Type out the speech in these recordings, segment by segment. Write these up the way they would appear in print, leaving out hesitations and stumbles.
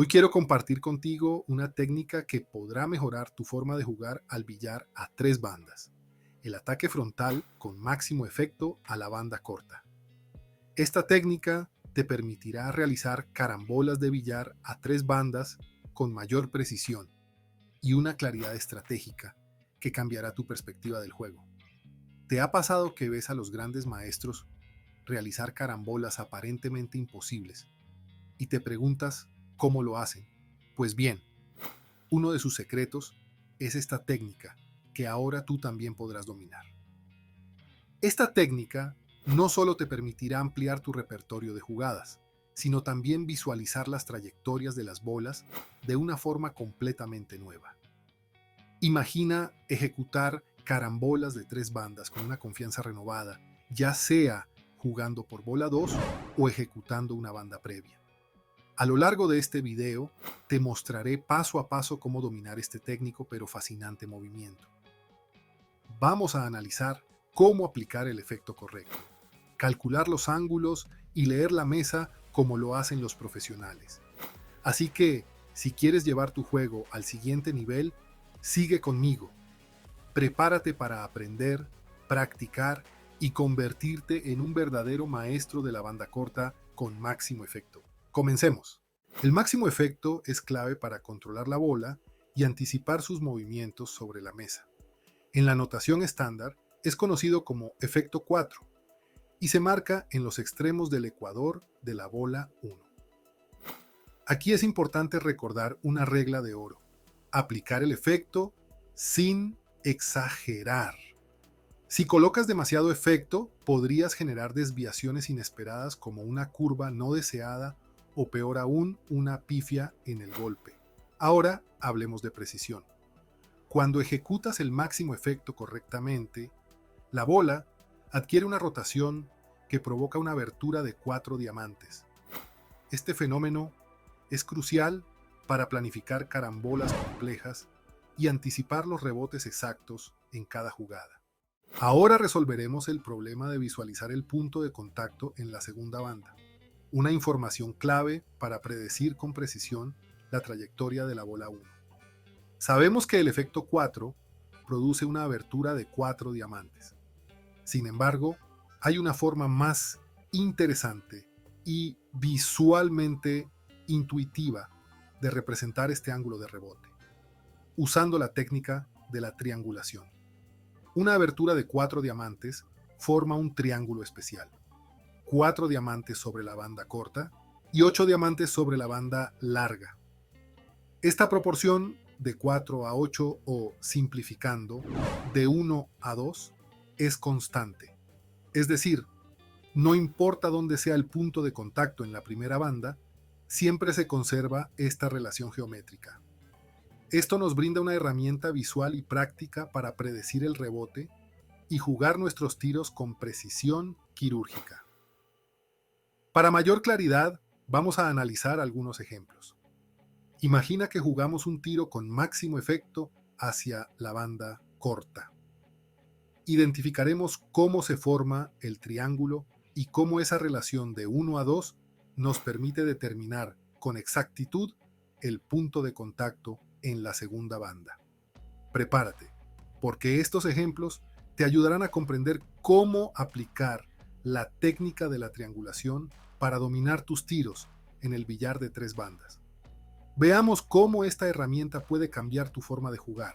Hoy quiero compartir contigo una técnica que podrá mejorar tu forma de jugar al billar a tres bandas. El ataque frontal con máximo efecto a la banda corta. Esta técnica te permitirá realizar carambolas de billar a tres bandas con mayor precisión y una claridad estratégica que cambiará tu perspectiva del juego. ¿Te ha pasado que ves a los grandes maestros realizar carambolas aparentemente imposibles y te preguntas cómo lo hacen? Pues bien, uno de sus secretos es esta técnica que ahora tú también podrás dominar. Esta técnica no solo te permitirá ampliar tu repertorio de jugadas, sino también visualizar las trayectorias de las bolas de una forma completamente nueva. Imagina ejecutar carambolas de tres bandas con una confianza renovada, ya sea jugando por bola 2 o ejecutando una banda previa. A lo largo de este video te mostraré paso a paso cómo dominar este técnico pero fascinante movimiento. Vamos a analizar cómo aplicar el efecto correcto, calcular los ángulos y leer la mesa como lo hacen los profesionales. Así que, si quieres llevar tu juego al siguiente nivel, sigue conmigo. Prepárate para aprender, practicar y convertirte en un verdadero maestro de la banda corta con máximo efecto. Comencemos. El máximo efecto es clave para controlar la bola y anticipar sus movimientos sobre la mesa. En la notación estándar es conocido como efecto 4 y se marca en los extremos del ecuador de la bola 1. Aquí es importante recordar una regla de oro: aplicar el efecto sin exagerar. Si colocas demasiado efecto, podrías generar desviaciones inesperadas como una curva no deseada o peor aún, una pifia en el golpe. Ahora hablemos de precisión. Cuando ejecutas el máximo efecto correctamente, la bola adquiere una rotación que provoca una abertura de 4 diamantes. Este fenómeno es crucial para planificar carambolas complejas y anticipar los rebotes exactos en cada jugada. Ahora resolveremos el problema de visualizar el punto de contacto en la segunda banda, una información clave para predecir con precisión la trayectoria de la bola 1. Sabemos que el efecto 4 produce una abertura de 4 diamantes. Sin embargo, hay una forma más interesante y visualmente intuitiva de representar este ángulo de rebote, usando la técnica de la triangulación. Una abertura de 4 diamantes forma un triángulo especial: 4 diamantes sobre la banda corta y 8 diamantes sobre la banda larga. Esta proporción de 4 a 8 o, simplificando, de 1 a 2 es constante. Es decir, no importa dónde sea el punto de contacto en la primera banda, siempre se conserva esta relación geométrica. Esto nos brinda una herramienta visual y práctica para predecir el rebote y jugar nuestros tiros con precisión quirúrgica. Para mayor claridad, vamos a analizar algunos ejemplos. Imagina que jugamos un tiro con máximo efecto hacia la banda corta. Identificaremos cómo se forma el triángulo y cómo esa relación de 1 a 2 nos permite determinar con exactitud el punto de contacto en la segunda banda. Prepárate, porque estos ejemplos te ayudarán a comprender cómo aplicar la técnica de la triangulación para dominar tus tiros en el billar de tres bandas. Veamos cómo esta herramienta puede cambiar tu forma de jugar.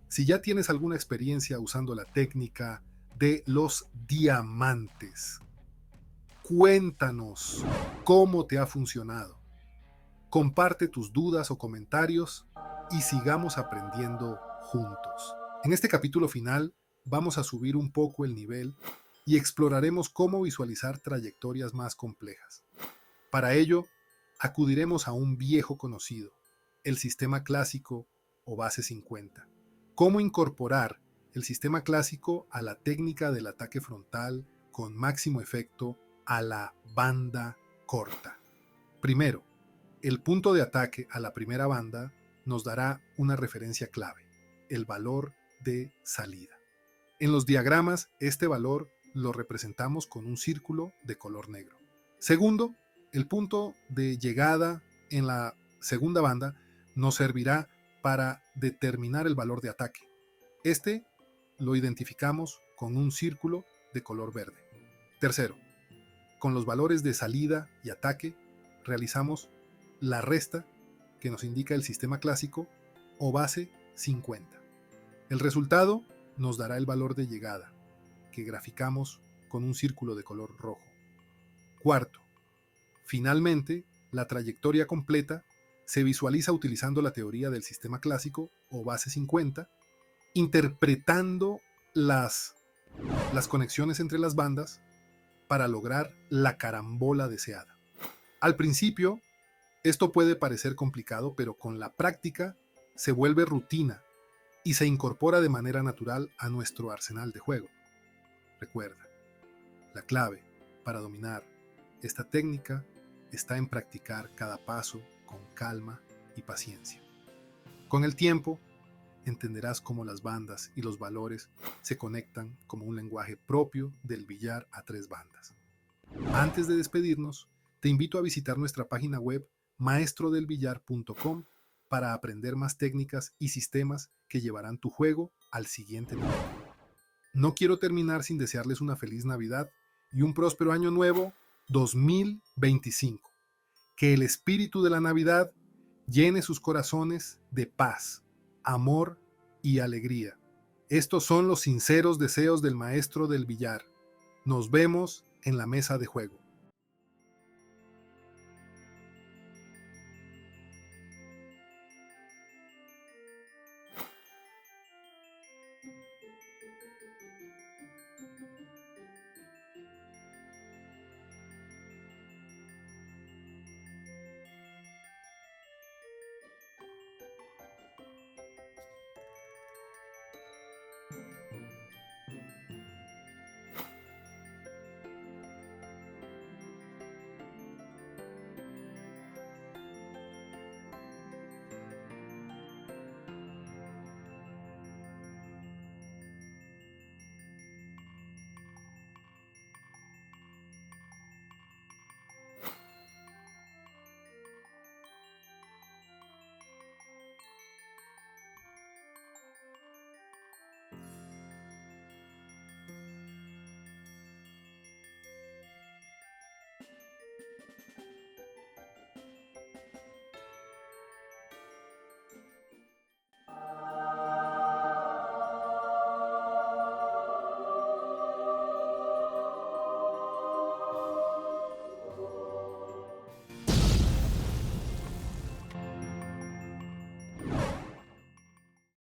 Si ya tienes alguna experiencia usando la técnica de los diamantes, cuéntanos cómo te ha funcionado. Comparte tus dudas o comentarios y sigamos aprendiendo juntos. En este capítulo final vamos a subir un poco el nivel y exploraremos cómo visualizar trayectorias más complejas. Para ello, acudiremos a un viejo conocido, el sistema clásico o base 50. Cómo incorporar el sistema clásico a la técnica del ataque frontal con máximo efecto a la banda corta. Primero, el punto de ataque a la primera banda nos dará una referencia clave: el valor de salida. En los diagramas, este valor lo representamos con un círculo de color negro. Segundo, el punto de llegada en la segunda banda nos servirá para determinar el valor de ataque. Este lo identificamos con un círculo de color verde. Tercero, con los valores de salida y ataque realizamos la resta que nos indica el sistema clásico o base 50. El resultado nos dará el valor de llegada, que graficamos con un círculo de color rojo. Cuarto, finalmente, la trayectoria completa se visualiza utilizando la teoría del sistema clásico o base 50, interpretando las conexiones entre las bandas para lograr la carambola deseada. Al principio, esto puede parecer complicado, pero con la práctica se vuelve rutina y se incorpora de manera natural a nuestro arsenal de juego. Recuerda, la clave para dominar esta técnica está en practicar cada paso con calma y paciencia. Con el tiempo, entenderás cómo las bandas y los valores se conectan como un lenguaje propio del billar a tres bandas. Antes de despedirnos, te invito a visitar nuestra página web maestrodelbillar.com para aprender más técnicas y sistemas que llevarán tu juego al siguiente nivel. No quiero terminar sin desearles una feliz Navidad y un próspero año nuevo 2025. Que el espíritu de la Navidad llene sus corazones de paz, amor y alegría. Estos son los sinceros deseos del maestro del billar. Nos vemos en la mesa de juego.